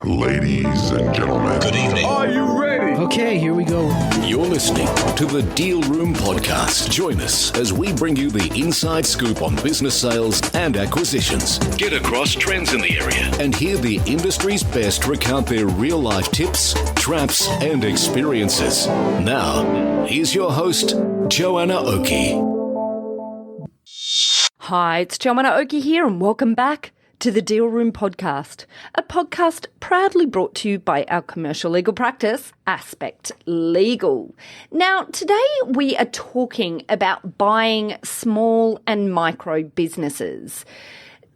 Ladies and gentlemen. Good evening. Are you ready? Okay, here we go. You're listening to the Deal Room Podcast. Join us as we bring you the inside scoop on business sales and acquisitions. Get across trends in the area and hear the industry's best recount their real-life tips, traps, and experiences. Now, here's your host, Joanna Oakey. Hi, it's Joanna Oakey here, and welcome back to the Deal Room Podcast, a podcast proudly brought to you by our commercial legal practice, Aspect Legal. Now, today we are talking about buying small and micro businesses.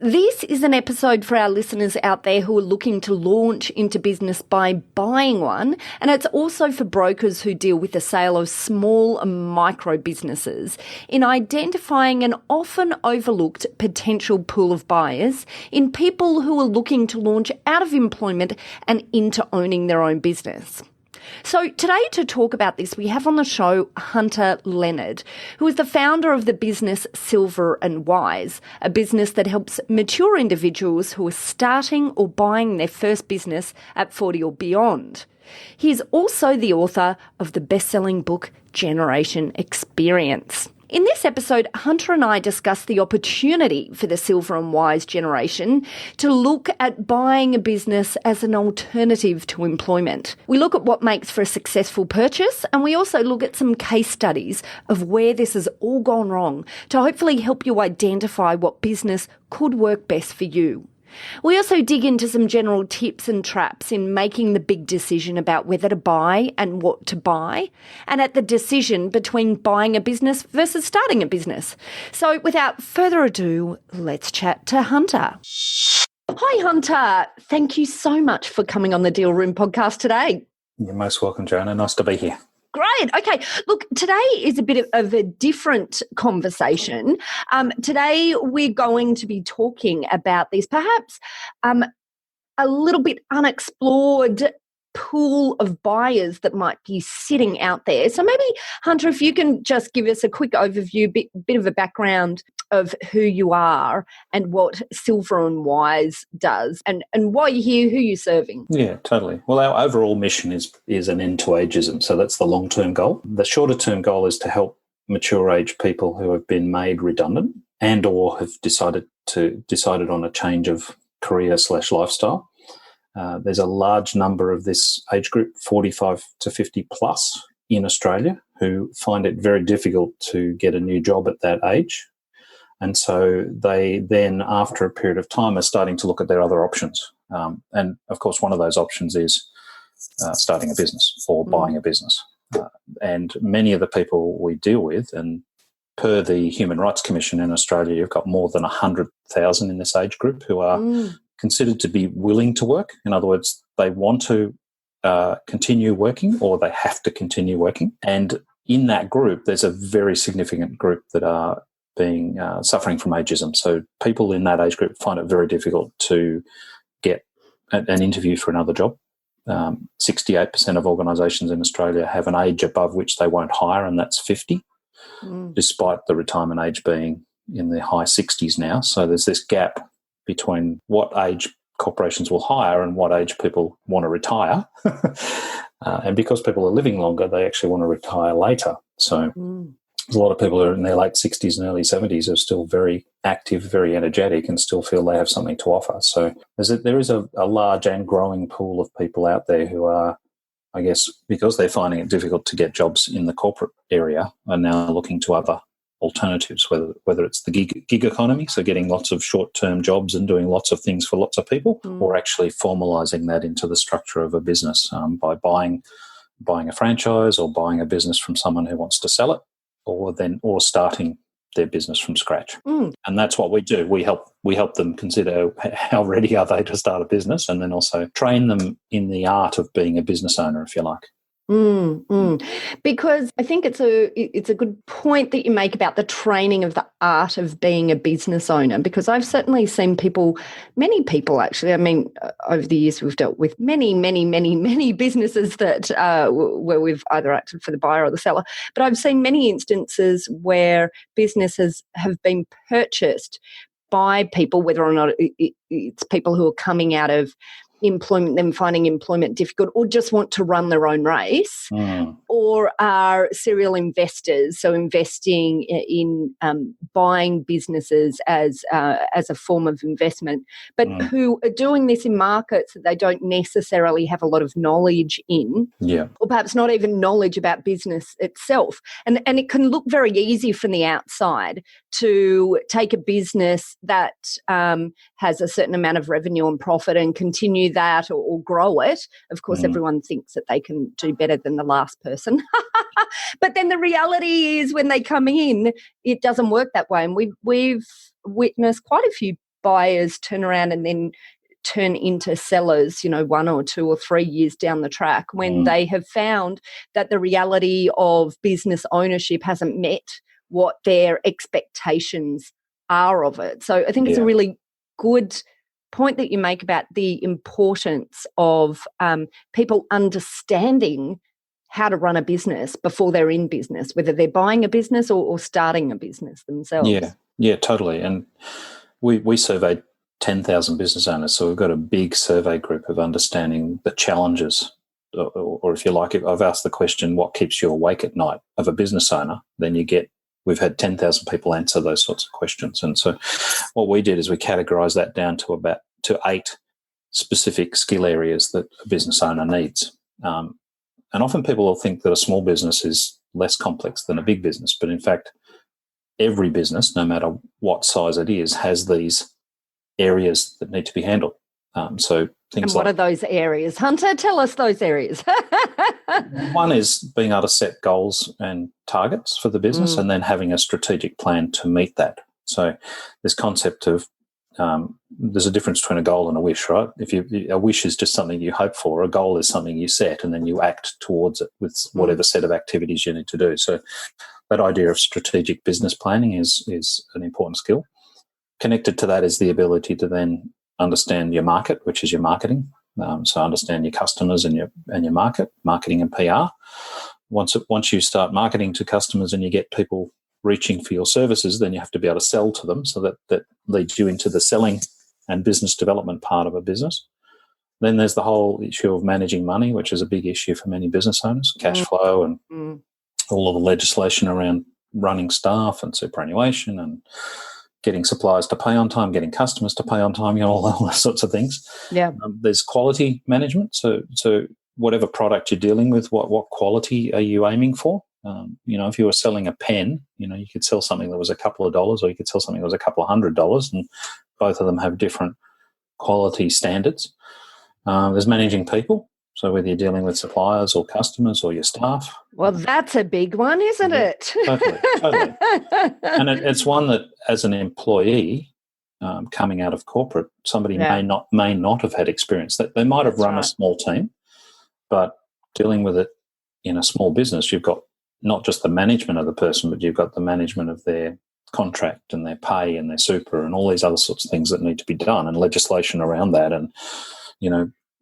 This is an episode for our listeners out there who are looking to launch into business by buying one, and it's also for brokers who deal with the sale of small and micro businesses in identifying an often overlooked potential pool of buyers in people who are looking to launch out of employment and into owning their own business. So today to talk about this, we have on the show Hunter Leonard, who is the founder of the business Silver and Wise, a business that helps mature individuals who are starting or buying their first business at 40 or beyond. He is also the author of the best-selling book Generation Experience. In this episode, Hunter and I discuss the opportunity for the Silver and Wise generation to look at buying a business as an alternative to employment. We look at what makes for a successful purchase, and we also look at some case studies of where this has all gone wrong to hopefully help you identify what business could work best for you. We also dig into some general tips and traps in making the big decision about whether to buy and what to buy, and at the decision between buying a business versus starting a business. So without further ado, let's chat to Hunter. Hi, Hunter. Thank you so much for coming on the Deal Room Podcast today. You're most welcome, Joanna. Nice to be here. Great. Okay. Look, today is a bit of a different conversation. Today we're going to be talking about these perhaps a little bit unexplored pool of buyers that might be sitting out there. So maybe, Hunter, if you can just give us a quick overview, bit of a background of who you are and what Silver and Wise does and why you're here, who you're serving. Yeah, totally. Well, our overall mission is an end to ageism. So that's the long-term goal. The shorter-term goal is to help mature age people who have been made redundant and or have decided on a change of career/lifestyle. There's a large number of this age group, 45 to 50 plus in Australia, who find it very difficult to get a new job at that age. And so they then, after a period of time, are starting to look at their other options. And, of course, one of those options is starting a business or buying a business. And many of the people we deal with, and per the Human Rights Commission in Australia, you've got more than 100,000 in this age group who are considered to be willing to work. In other words, they want to continue working or they have to continue working. And in that group, there's a very significant group that are being suffering from ageism. So people in that age group find it very difficult to get an interview for another job. 68% of organisations in Australia have an age above which they won't hire, and that's 50, despite the retirement age being in the high 60s now. So there's this gap between what age corporations will hire and what age people want to retire. And because people are living longer, they actually want to retire later. So there's a lot of people who are in their late 60s and early 70s who are still very active, very energetic, and still feel they have something to offer. So there is a large and growing pool of people out there who are, I guess, because they're finding it difficult to get jobs in the corporate area, are now looking to other alternatives, whether it's the gig economy, so getting lots of short-term jobs and doing lots of things for lots of people, or actually formalising that into the structure of a business by buying a franchise or buying a business from someone who wants to sell it, or starting their business from scratch. And that's what we do. We help them consider how ready are they to start a business, and then also train them in the art of being a business owner, if you like. Because I think it's a good point that you make about the training of the art of being a business owner, because I've certainly seen many people actually, I mean, over the years we've dealt with many businesses that where we've either acted for the buyer or the seller, but I've seen many instances where businesses have been purchased by people, whether or not it's people who are coming out of employment, them finding employment difficult, or just want to run their own race, or are serial investors, so investing in buying businesses as a form of investment, but who are doing this in markets that they don't necessarily have a lot of knowledge in, or perhaps not even knowledge about business itself. And it can look very easy from the outside to take a business that has a certain amount of revenue and profit and continue that or grow it. Of course, everyone thinks that they can do better than the last person. But then the reality is when they come in, it doesn't work that way. And we've witnessed quite a few buyers turn around and then turn into sellers, 1 or 2 or 3 years down the track when they have found that the reality of business ownership hasn't met what their expectations are of it. So I think it's a really good point that you make about the importance of people understanding how to run a business before they're in business, whether they're buying a business or starting a business themselves. Yeah, totally. And we surveyed 10,000 business owners, so we've got a big survey group of understanding the challenges, or if you like, if I've asked the question, what keeps you awake at night of a business owner, then we've had 10,000 people answer those sorts of questions. And so what we did is we categorised that down to 8 specific skill areas that a business owner needs. And often people will think that a small business is less complex than a big business, but in fact, every business, no matter what size it is, has these areas that need to be handled. So things what are those areas? Hunter, tell us those areas. One is being able to set goals and targets for the business and then having a strategic plan to meet that. So this concept of there's a difference between a goal and a wish, right? A wish is just something you hope for. A goal is something you set and then you act towards it with whatever set of activities you need to do. So that idea of strategic business planning is an important skill. Connected to that is the ability to then understand your market, which is your marketing. So understand your customers and your marketing and PR. Once you start marketing to customers and you get people reaching for your services, then you have to be able to sell to them. So that leads you into the selling and business development part of a business. Then there's the whole issue of managing money, which is a big issue for many business owners, cash flow and all of the legislation around running staff and superannuation and getting suppliers to pay on time, getting customers to pay on time, all those sorts of things. Yeah. There's quality management. So whatever product you're dealing with, what quality are you aiming for? If you were selling a pen, you could sell something that was a couple of dollars or you could sell something that was a couple of $100, and both of them have different quality standards. There's managing people. So whether you're dealing with suppliers or customers or your staff. Well, that's a big one, isn't it? Totally. And it's one that as an employee coming out of corporate, somebody may not have had experience. That they might have run a small team, but dealing with it in a small business, you've got not just the management of the person, but you've got the management of their contract and their pay and their super and all these other sorts of things that need to be done and legislation around that and,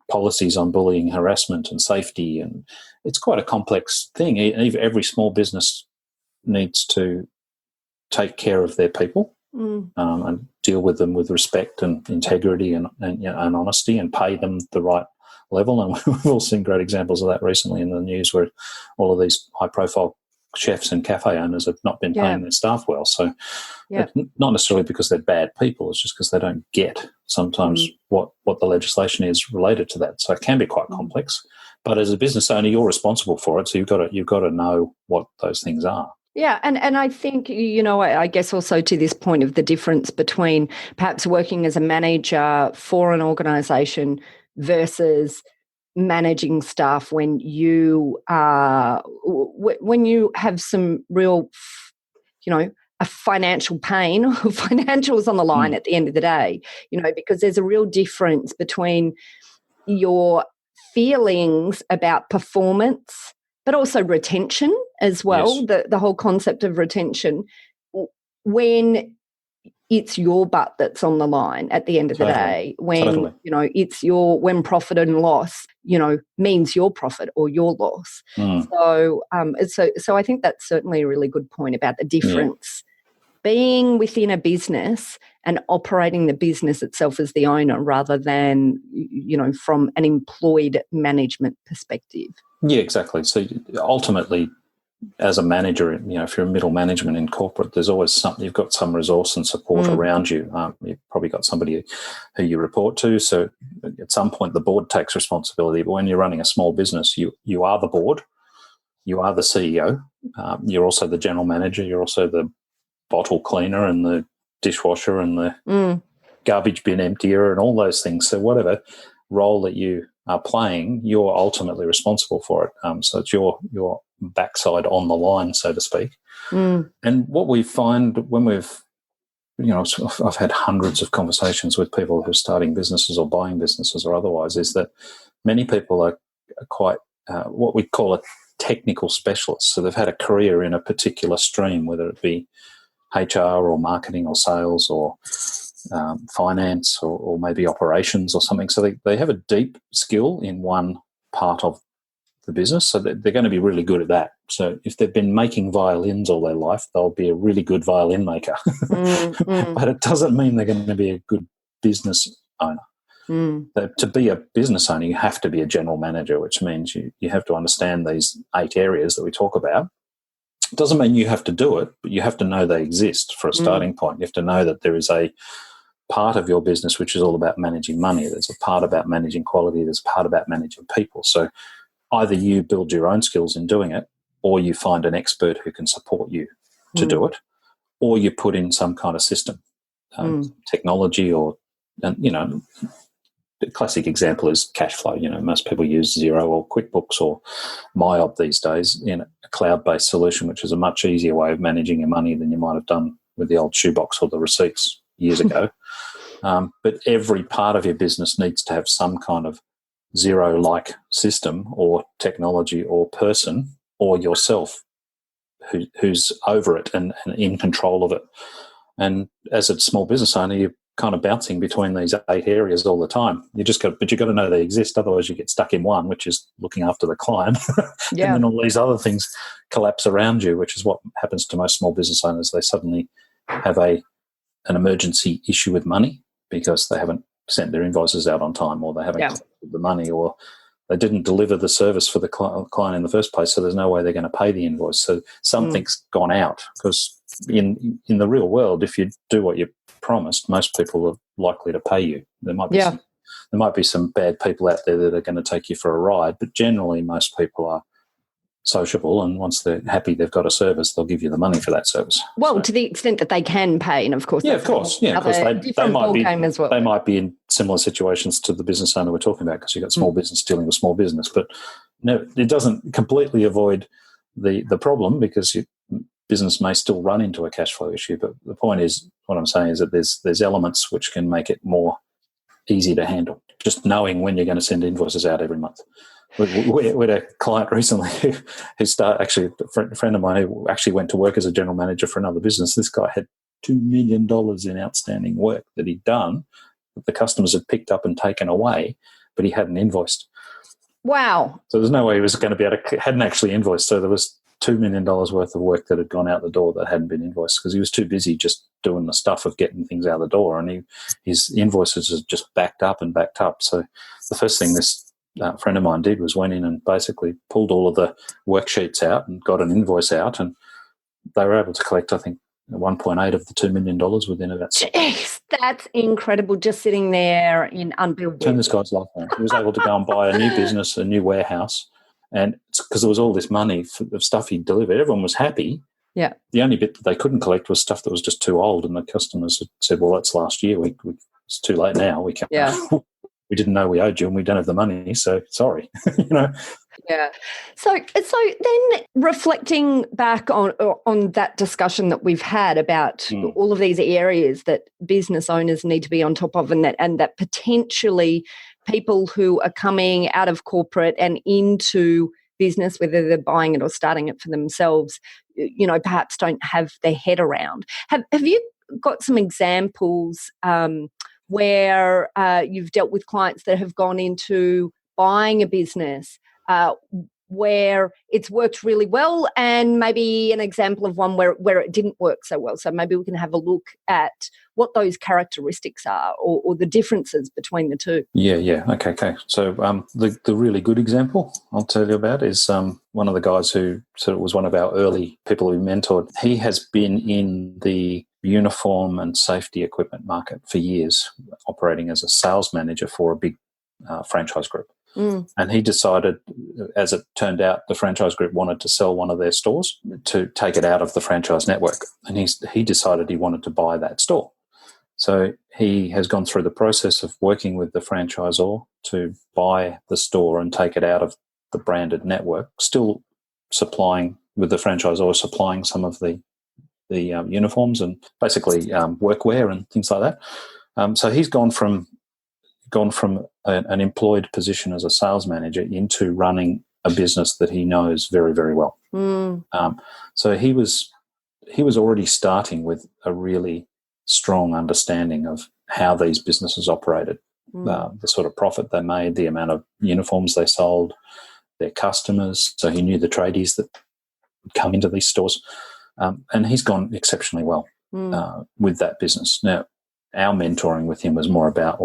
policies on bullying, harassment and safety. And it's quite a complex thing. Every small business needs to take care of their people and deal with them with respect and integrity and honesty and pay them the right level. And we've all seen great examples of that recently in the news where all of these high-profile chefs and cafe owners have not been paying their staff well. So it's not necessarily because they're bad people, it's just because they don't get sometimes what the legislation is related to that. So it can be quite complex. But as a business owner, you're responsible for it, so you've got to know what those things are. Yeah, and I think, I guess also to this point of the difference between perhaps working as a manager for an organisation versus managing staff when you have some real, a financial pain or financials on the line at the end of the day, because there's a real difference between your feelings about performance, but also retention as well, the whole concept of retention, when it's your butt that's on the line at the end of the day, when it's when profit and loss means your profit or your loss. So I think that's certainly a really good point about the difference being within a business and operating the business itself as the owner rather than, from an employed management perspective. Yeah, exactly. So ultimately, as a manager, if you're in middle management in corporate, there's always something, you've got some resource and support around you. You've probably got somebody who you report to. So at some point, the board takes responsibility. But when you're running a small business, you are the board, you are the CEO, you're also the general manager, you're also the bottle cleaner and the dishwasher and the garbage bin emptier and all those things. So whatever role that you are playing, you're ultimately responsible for it. So it's your backside on the line, so to speak. And what we find when I've had hundreds of conversations with people who are starting businesses or buying businesses or otherwise, is that many people are quite what we call a technical specialist. So they've had a career in a particular stream, whether it be HR or marketing or sales or finance or maybe operations or something. So they have a deep skill in one part of the business, so they're going to be really good at that. So if they've been making violins all their life, they'll be a really good violin maker. But it doesn't mean they're going to be a good business owner. To be a business owner, you have to be a general manager, which means you have to understand these 8 areas that we talk about. It doesn't mean you have to do it, but you have to know they exist for a starting point. You have to know that there is a part of your business which is all about managing money. There's a part about managing quality. There's a part about managing people. So either you build your own skills in doing it, or you find an expert who can support you to do it, or you put in some kind of system, technology, or, the classic example is cash flow. Most people use Xero or QuickBooks or MyOb these days in a cloud-based solution, which is a much easier way of managing your money than you might have done with the old shoebox or the receipts years ago. But every part of your business needs to have some kind of Xero-like system or technology or person or yourself who's over it and in control of it. And as a small business owner, you're kind of bouncing between these 8 areas all the time. But you've got to know they exist. Otherwise, you get stuck in one, which is looking after the client. And then all these other things collapse around you, which is what happens to most small business owners. They suddenly have an emergency issue with money because they haven't sent their invoices out on time, or they haven't collected the money, or they didn't deliver the service for the client in the first place, so there's no way they're going to pay the invoice. So something's gone out, because in the real world, if you do what you promised, most people are likely to pay you. There might be some bad people out there that are going to take you for a ride, but generally most people are sociable, and once they're happy they've got a service, they'll give you the money for that service. Well, to the extent that they can pay, and of course, of course, they might be in similar situations to the business owner we're talking about, because you've got small business dealing with small business. But no, it doesn't completely avoid the problem, because your business may still run into a cash flow issue. But the point is, what I'm saying is that there's elements which can make it more easy to handle. Just knowing when you're going to send invoices out every month. We had a client recently who started, a friend of mine who actually went to work as a general manager for another business. This guy had $2 million in outstanding work that he'd done, that the customers had picked up and taken away, but he hadn't invoiced. Wow. So there's no way he was going to be able to, hadn't actually invoiced. So there was $2 million worth of work that had gone out the door that hadn't been invoiced, because he was too busy just doing the stuff of getting things out the door, and his invoices had just backed up. So the first thing this friend of mine did was went in and basically pulled all of the worksheets out and got an invoice out, and they were able to collect, I think, 1.8 of the $2 million within about 6 months. Jeez, that's incredible, just sitting there in unbilled. Turn this guy's life around. He was able to go and buy a new business, a new warehouse, and it's because there was all this money of stuff he'd delivered. Everyone was happy. Yeah. The only bit that they couldn't collect was stuff that was just too old, and the customers had said, well, that's last year. It's too late now. We can't. Yeah. We didn't know we owed you, and we don't have the money, so sorry. Yeah. So then, reflecting back on that discussion that we've had about all of these areas that business owners need to be on top of, and that potentially people who are coming out of corporate and into business, whether they're buying it or starting it for themselves, perhaps don't have their head around. Have you got some examples where you've dealt with clients that have gone into buying a business where it's worked really well and maybe an example of one where it didn't work so well. So maybe we can have a look at what those characteristics are or the differences between the two. Yeah. Okay. So the really good example I'll tell you about is one of the guys who sort of was one of our early people we mentored. He has been in the uniform and safety equipment market for years, operating as a sales manager for a big franchise group. And he decided, as it turned out, the franchise group wanted to sell one of their stores to take it out of the franchise network. And he decided he wanted to buy that store. So he has gone through the process of working with the franchisor to buy the store and take it out of the branded network, still supplying with the franchisor, supplying some of the uniforms and basically workwear and things like that. So he's gone from an employed position as a sales manager into running a business that he knows very, very well. So he was already starting with a really strong understanding of how these businesses operated, the sort of profit they made, the amount of uniforms they sold, their customers. So he knew the tradies that would come into these stores. And he's gone exceptionally well with that business. Now, our mentoring with him was more about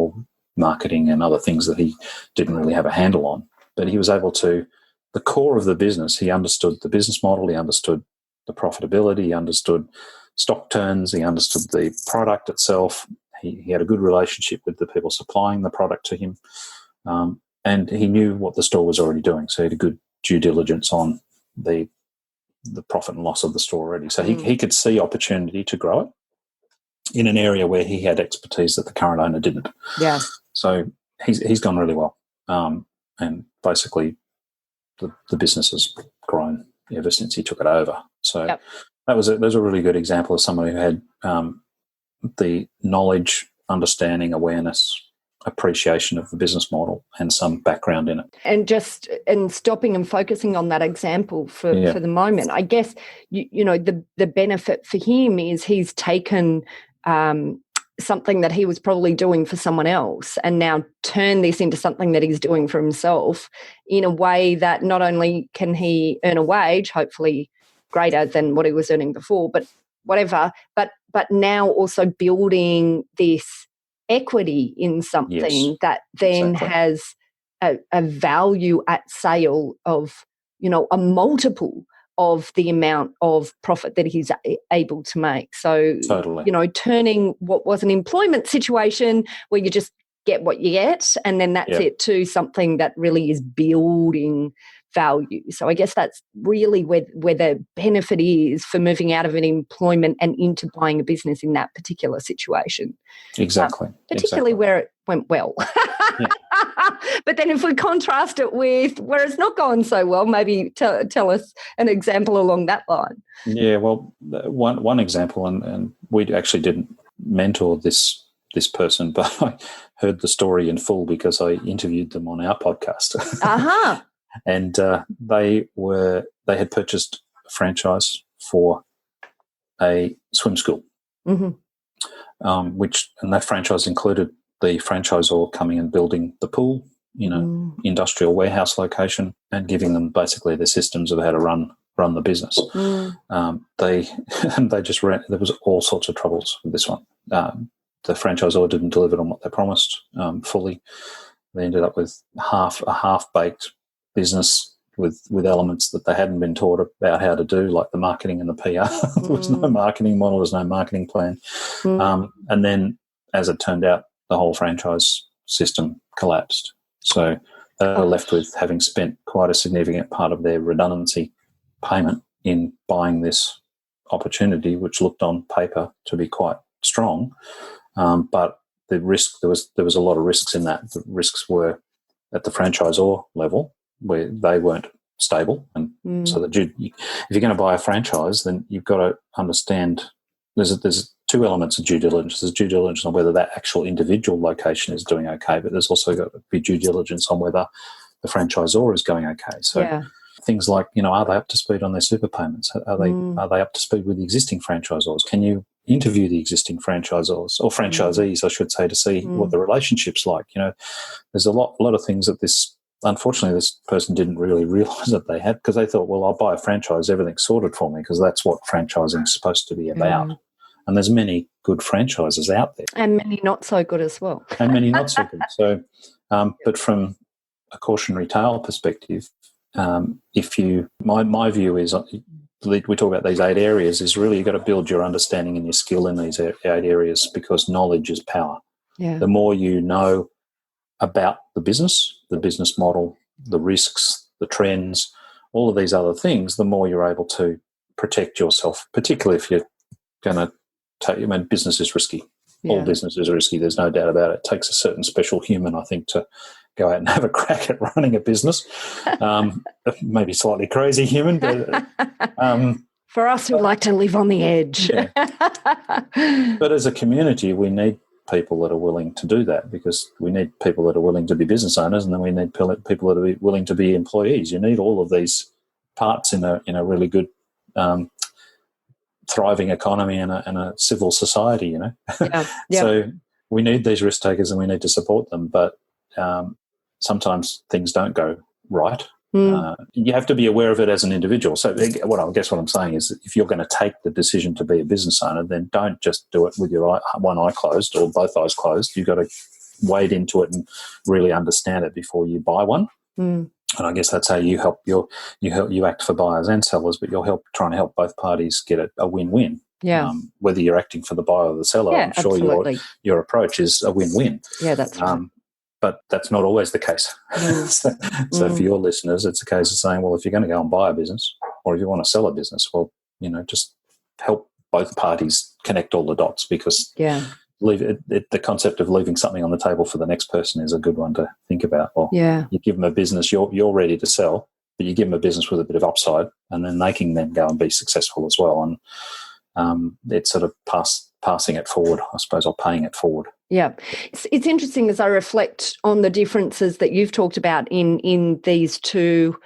marketing and other things that he didn't really have a handle on. But he was able to, the core of the business, he understood the business model, he understood the profitability, he understood stock turns, he understood the product itself. He had a good relationship with the people supplying the product to him. And he knew what the store was already doing. So he had a good due diligence on the profit and loss of the store already. So he could see opportunity to grow it in an area where he had expertise that the current owner didn't. Yeah. So he's gone really well. And basically the business has grown ever since he took it over. So that was a really good example of someone who had the knowledge, understanding, awareness, appreciation of the business model and some background in it. And stopping and focusing on that example for the moment, I guess, the benefit for him is he's taken something that he was probably doing for someone else and now turn this into something that he's doing for himself in a way that not only can he earn a wage, hopefully greater than what he was earning before, but whatever, but now also building this equity in something that then has a value at sale of, a multiple of the amount of profit that he's able to make. So, totally. Turning what was an employment situation where you just get what you get and then that's it, to something that really is building value. So I guess that's really where the benefit is for moving out of an employment and into buying a business in that particular situation. Exactly. Particularly where it went well. But then if we contrast it with where it's not gone so well, maybe tell us an example along that line. Yeah, well, one example, and we actually didn't mentor this person, but I heard the story in full because I interviewed them on our podcast. And they had purchased a franchise for a swim school, and that franchise included the franchisor coming and building the pool, industrial warehouse location, and giving them basically the systems of how to run the business. They just ran. There was all sorts of troubles with this one. The franchisor didn't deliver on what they promised fully. They ended up with a half-baked business with elements that they hadn't been taught about how to do, like the marketing and the PR. There was no marketing model, there was no marketing plan. And then, as it turned out, the whole franchise system collapsed. So they were left with having spent quite a significant part of their redundancy payment in buying this opportunity, which looked on paper to be quite strong. But the risk, there was a lot of risks in that. The risks were at the franchisor level, where they weren't stable. And so if you're going to buy a franchise, then you've got to understand there's two elements of due diligence. There's due diligence on whether that actual individual location is doing okay, but there's also got to be due diligence on whether the franchisor is going okay. So things like, are they up to speed on their super payments? Are they up to speed with the existing franchisors? Can you interview the existing franchisors or franchisees, I should say, to see what the relationship's like? There's a lot of things that this unfortunately, this person didn't really realise that they had, because they thought, well, I'll buy a franchise, everything's sorted for me, because that's what franchising is supposed to be about. And there's many good franchises out there. And many not so good as well. And many not so good. So, but from a cautionary tale perspective, my view is, we talk about these 8 areas, is really you've got to build your understanding and your skill in these 8 areas, because knowledge is power. Yeah. The more you know about the business model, the risks, the trends, all of these other things, the more you're able to protect yourself, particularly if you're going to business is risky. Yeah. All businesses are risky, there's no doubt about it. It takes a certain special human, I think, to go out and have a crack at running a business. Maybe slightly crazy human, but for us who like to live on the edge. Yeah. But as a community, we need people that are willing to do that, because we need people that are willing to be business owners, and then we need people that are willing to be employees. You need all of these parts in a really good thriving economy and a civil society, Yeah. So we need these risk takers and we need to support them, but sometimes things don't go right. You have to be aware of it as an individual. So what I'm saying is, if you're going to take the decision to be a business owner, then don't just do it with your one eye closed or both eyes closed. You've got to wade into it and really understand it before you buy one. And I guess that's how you help you act for buyers and sellers, but you're trying to help both parties get a win-win. Yeah. Whether you're acting for the buyer or the seller, I'm sure your approach is a win-win. Yeah, that's right. But that's not always the case. So for your listeners, it's a case of saying, well, if you're going to go and buy a business, or if you want to sell a business, well, just help both parties connect all the dots, because the concept of leaving something on the table for the next person is a good one to think about. Or you give them a business, you're ready to sell, but you give them a business with a bit of upside, and then they can then go and be successful as well. And it's sort of passing it forward, I suppose, or paying it forward. Yeah. It's interesting as I reflect on the differences that you've talked about in these two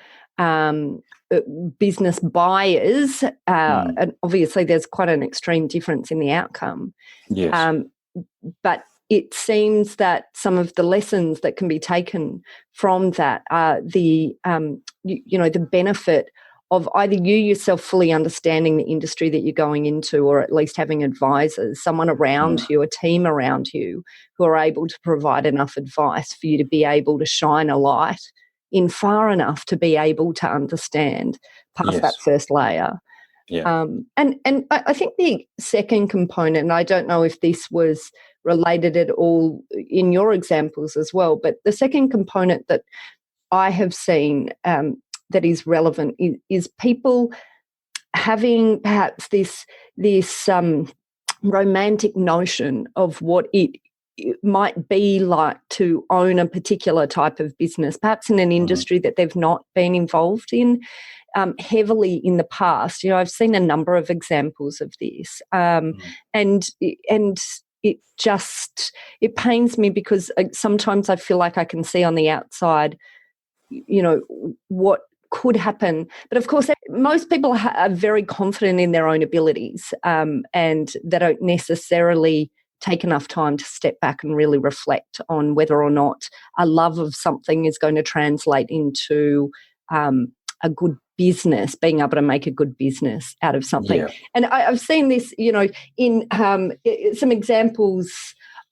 business buyers, and obviously there's quite an extreme difference in the outcome. Yes. But it seems that some of the lessons that can be taken from that are the benefit of either you yourself fully understanding the industry that you're going into, or at least having advisors, someone around you, a team around you, who are able to provide enough advice for you to be able to shine a light in far enough to be able to understand past that first layer. Yeah. And I think the second component, and I don't know if this was related at all in your examples as well, but the second component that I have seen that is relevant is people having perhaps this romantic notion of what it might be like to own a particular type of business, perhaps in an industry that they've not been involved in heavily in the past. I've seen a number of examples of this, and it pains me, because sometimes I feel like I can see on the outside, what could happen. But of course, most people are very confident in their own abilities, and they don't necessarily take enough time to step back and really reflect on whether or not a love of something is going to translate into a good business, being able to make a good business out of something. Yeah. And I've seen this, in some examples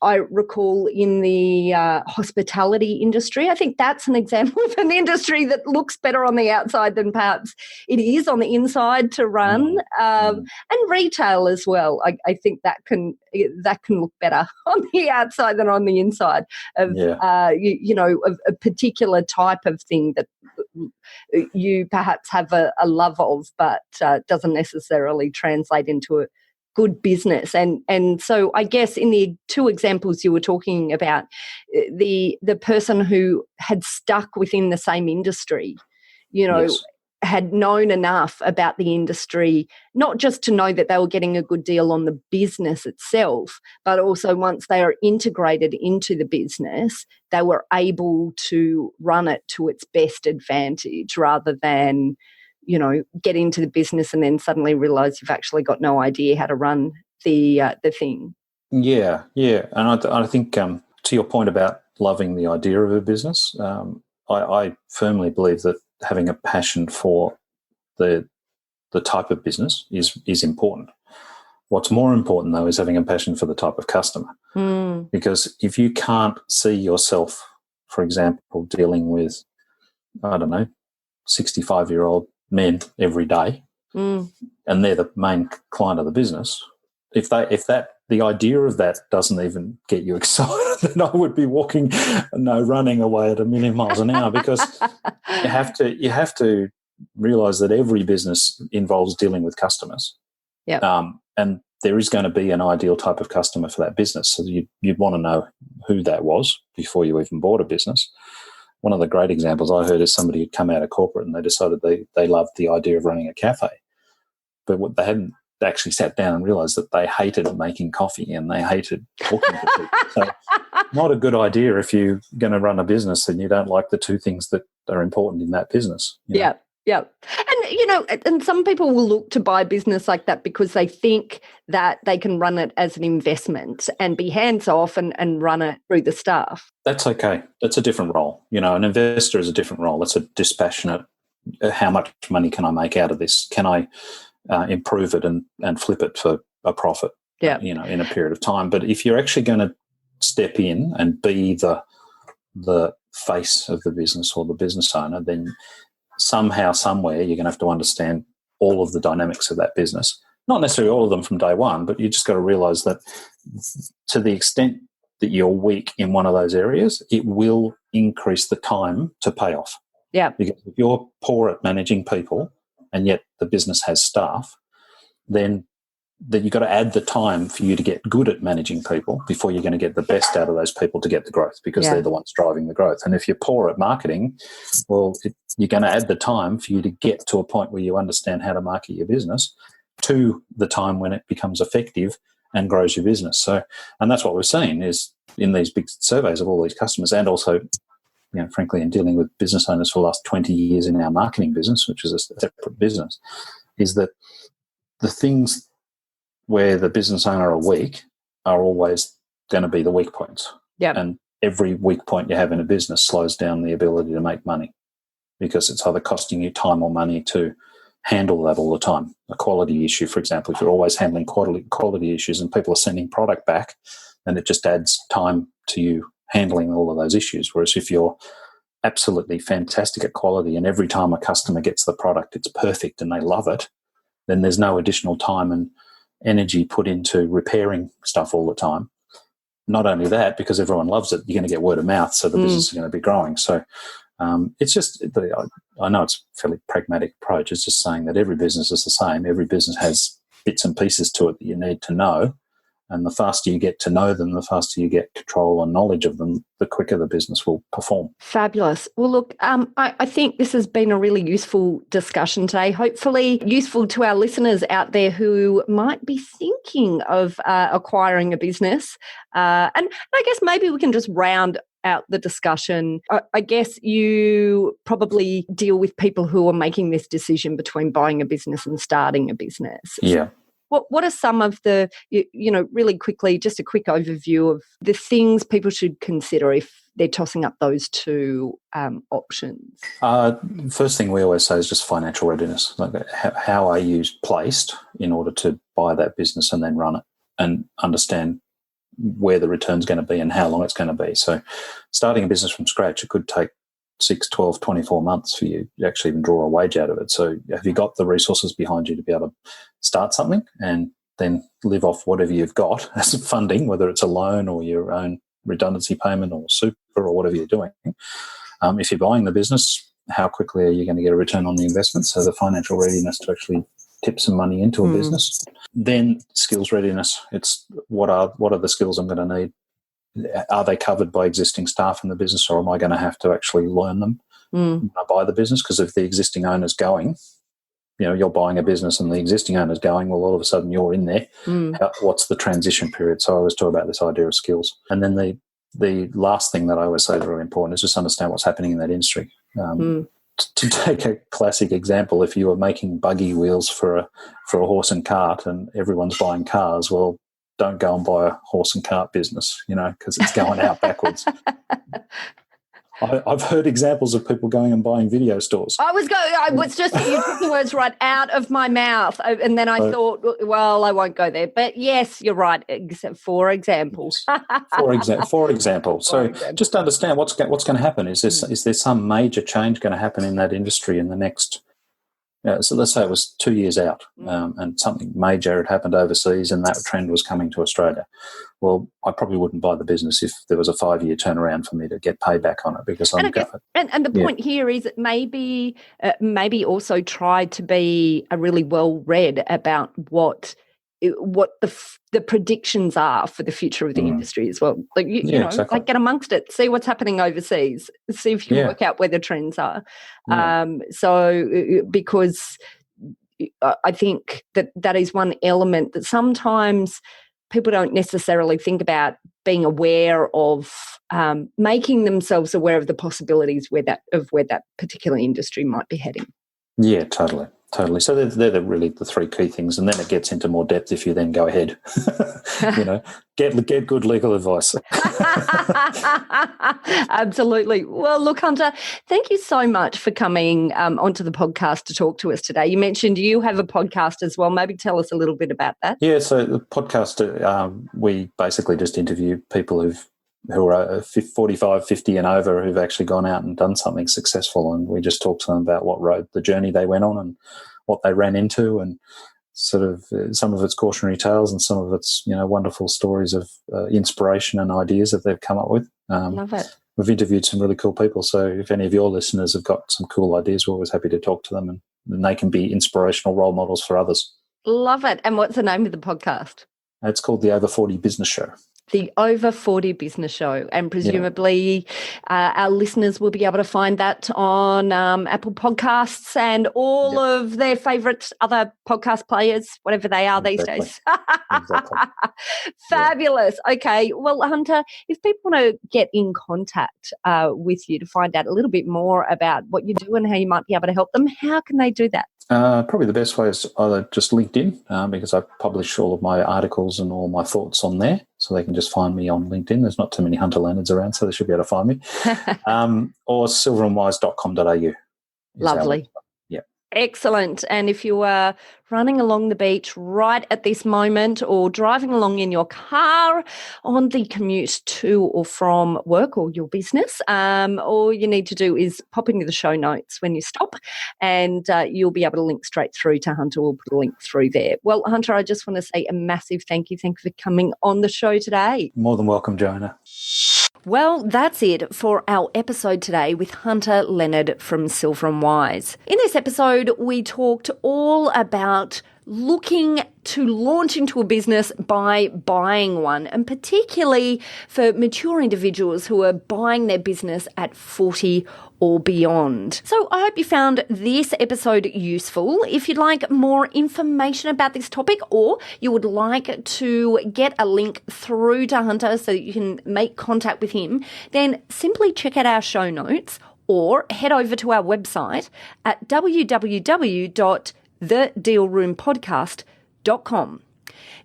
I recall in the hospitality industry. I think that's an example of an industry that looks better on the outside than perhaps it is on the inside to run, and retail as well. I think that can look better on the outside than on the inside of a particular type of thing that you perhaps have a love of, but doesn't necessarily translate into a good business. And so I guess in the two examples you were talking about, the person who had stuck within the same industry, had known enough about the industry, not just to know that they were getting a good deal on the business itself, but also once they are integrated into the business, they were able to run it to its best advantage, rather than get into the business and then suddenly realise you've actually got no idea how to run the thing. Yeah. And I think to your point about loving the idea of a business, I firmly believe that having a passion for the type of business is important. What's more important, though, is having a passion for the type of customer. Because if you can't see yourself, for example, dealing with, 65-year-old men every day, and they're the main client of the business, if the idea of that doesn't even get you excited, then I would be running away at 1,000,000 miles an hour, because you have to realise that every business involves dealing with customers. Yeah. And there is going to be an ideal type of customer for that business. So you'd want to know who that was before you even bought a business. One of the great examples I heard is somebody who'd come out of corporate and they decided they loved the idea of running a cafe. But what they hadn't actually sat down and realised that they hated making coffee and they hated talking to people. So not a good idea if you're going to run a business and you don't like the two things that are important in that business. Yeah. Yeah. And some people will look to buy a business like that because they think that they can run it as an investment and be hands off and run it through the staff. That's okay. That's a different role. An investor is a different role. That's a dispassionate, how much money can I make out of this? Can I improve it and flip it for a profit, in a period of time? But if you're actually going to step in and be the face of the business or the business owner, then somehow, somewhere, you're going to have to understand all of the dynamics of that business. Not necessarily all of them from day one, but you just got to realise that to the extent that you're weak in one of those areas, it will increase the time to pay off. Yeah. Because if you're poor at managing people and yet the business has staff, then you've got to add the time for you to get good at managing people before you're going to get the best out of those people to get the growth, because they're the ones driving the growth. And if you're poor at marketing, well, you're going to add the time for you to get to a point where you understand how to market your business to the time when it becomes effective and grows your business. So, and that's what we're seeing is in these big surveys of all these customers, and also, frankly, in dealing with business owners for the last 20 years in our marketing business, which is a separate business, is that the things where the business owner are weak are always going to be the weak points. Yep. And every weak point you have in a business slows down the ability to make money, because it's either costing you time or money to handle that all the time. A quality issue, for example, if you're always handling quality issues and people are sending product back, then it just adds time to you handling all of those issues. Whereas if you're absolutely fantastic at quality and every time a customer gets the product, it's perfect and they love it, then there's no additional time and energy put into repairing stuff all the time. Not only that, because everyone loves it, you're going to get word of mouth, so the business is going to be growing. So it's just, I know it's a fairly pragmatic approach. It's just saying that every business is the same. Every business has bits and pieces to it that you need to know. And the faster you get to know them, the faster you get control and knowledge of them, the quicker the business will perform. Fabulous. Well, look, I think this has been a really useful discussion today, hopefully useful to our listeners out there who might be thinking of acquiring a business. And I guess maybe we can just round out the discussion. I guess you probably deal with people who are making this decision between buying a business and starting a business. Yeah. What are some of the, really quickly, just a quick overview of the things people should consider if they're tossing up those two options? First thing we always say is just financial readiness. Like how are you placed in order to buy that business and then run it, and understand where the return's going to be and how long it's going to be. So starting a business from scratch, it could take 6, 12, 24 months for you to actually even draw a wage out of it. So have you got the resources behind you to be able to start something and then live off whatever you've got as funding, whether it's a loan or your own redundancy payment or super or whatever you're doing? If you're buying the business, how quickly are you going to get a return on the investment? So the financial readiness to actually tip some money into a business. Then skills readiness. It's what are the skills I'm going to need? Are they covered by existing staff in the business, or am I going to have to actually learn them when I buy the business? Because if the existing owner's going, you're buying a business and the existing owner's going, well, all of a sudden you're in there. What's the transition period? So I always talk about this idea of skills. And then the last thing that I always say is really important is just understand what's happening in that industry. To take a classic example, if you were making buggy wheels for a horse and cart and everyone's buying cars, well, don't go and buy a horse and cart business, because it's going out backwards. I've heard examples of people going and buying video stores. I was just, you took the words right out of my mouth. And then I thought, well, I won't go there. But yes, you're right. For example. For example. So just to understand what's going to happen. Is there some major change going to happen in that industry in the next, so let's say it was 2 years out and something major had happened overseas and that trend was coming to Australia. Well, I probably wouldn't buy the business if there was a 5-year turnaround for me to get payback on it because I'm going. And the point here is that maybe also try to be really well read about what the predictions are for the future of the industry as well. Like you know, exactly. Like get amongst it, see what's happening overseas, see if you can work out where the trends are. So because I think that is one element that sometimes people don't necessarily think about, being aware of, making themselves aware of the possibilities where that particular industry might be heading. Yeah, totally. So they're really the three key things, and then it gets into more depth if you then go ahead. Get good legal advice. Absolutely. Well, look, Hunter, thank you so much for coming onto the podcast to talk to us today. You mentioned you have a podcast as well. Maybe tell us a little bit about that. Yeah, so the podcast, we basically just interview people who are 45, 50 and over who've actually gone out and done something successful, and we just talk to them about the journey they went on and what they ran into, and sort of some of it's cautionary tales and some of it's wonderful stories of inspiration and ideas that they've come up with. Love it. We've interviewed some really cool people, so if any of your listeners have got some cool ideas, we're always happy to talk to them, and they can be inspirational role models for others. Love it. And what's the name of the podcast? It's called the Over 40 Business Show. The Over 40 Business Show, and presumably our listeners will be able to find that on Apple Podcasts and all of their favourite other podcast players, whatever they are these days. Exactly. Fabulous. Okay. Well, Hunter, if people want to get in contact with you to find out a little bit more about what you do and how you might be able to help them, how can they do that? Probably the best way is either just LinkedIn, because I publish all of my articles and all my thoughts on there, so they can just find me on LinkedIn. There's not too many Hunter Leonards around, so they should be able to find me. Or silverandwise.com.au. Lovely. Excellent. And if you are running along the beach right at this moment, or driving along in your car on the commute to or from work or your business, all you need to do is pop into the show notes when you stop, and you'll be able to link straight through to Hunter. We'll put a link through there. Well, Hunter, I just want to say a massive thank you. Thank you for coming on the show today. More than welcome, Joanna. Well, that's it for our episode today with Hunter Leonard from Silver and Wise. In this episode, we talked all about looking to launch into a business by buying one, and particularly for mature individuals who are buying their business at 40 or beyond. So I hope you found this episode useful. If you'd like more information about this topic, or you would like to get a link through to Hunter so that you can make contact with him, then simply check out our show notes or head over to our website at www.thedealroompodcast.com.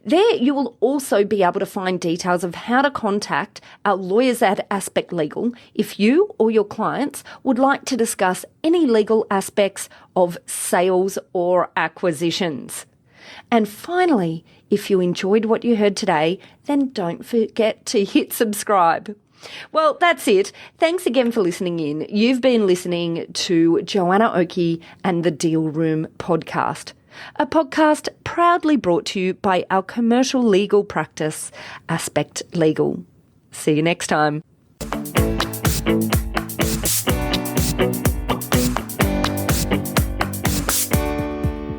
There you will also be able to find details of how to contact our lawyers at Aspect Legal if you or your clients would like to discuss any legal aspects of sales or acquisitions. And finally, if you enjoyed what you heard today, then don't forget to hit subscribe. Well, that's it. Thanks again for listening in. You've been listening to Joanna Oakey and the Deal Room podcast, a podcast proudly brought to you by our commercial legal practice, Aspect Legal. See you next time.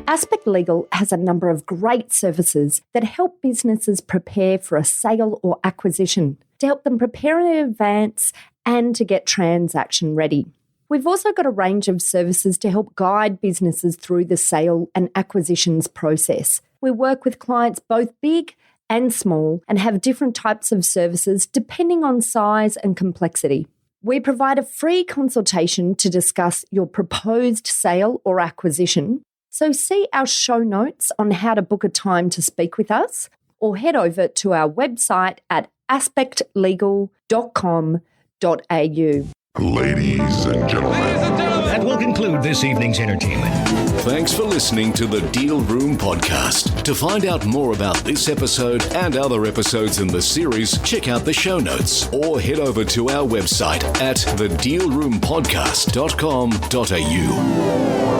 Aspect Legal has a number of great services that help businesses prepare for a sale or acquisition, to help them prepare in advance and to get transaction ready. We've also got a range of services to help guide businesses through the sale and acquisitions process. We work with clients both big and small and have different types of services depending on size and complexity. We provide a free consultation to discuss your proposed sale or acquisition. So see our show notes on how to book a time to speak with us, or head over to our website at aspectlegal.com.au. Ladies and gentlemen. That will conclude this evening's entertainment. Thanks for listening to the Deal Room Podcast. To find out more about this episode and other episodes in the series, check out the show notes or head over to our website at thedealroompodcast.com.au.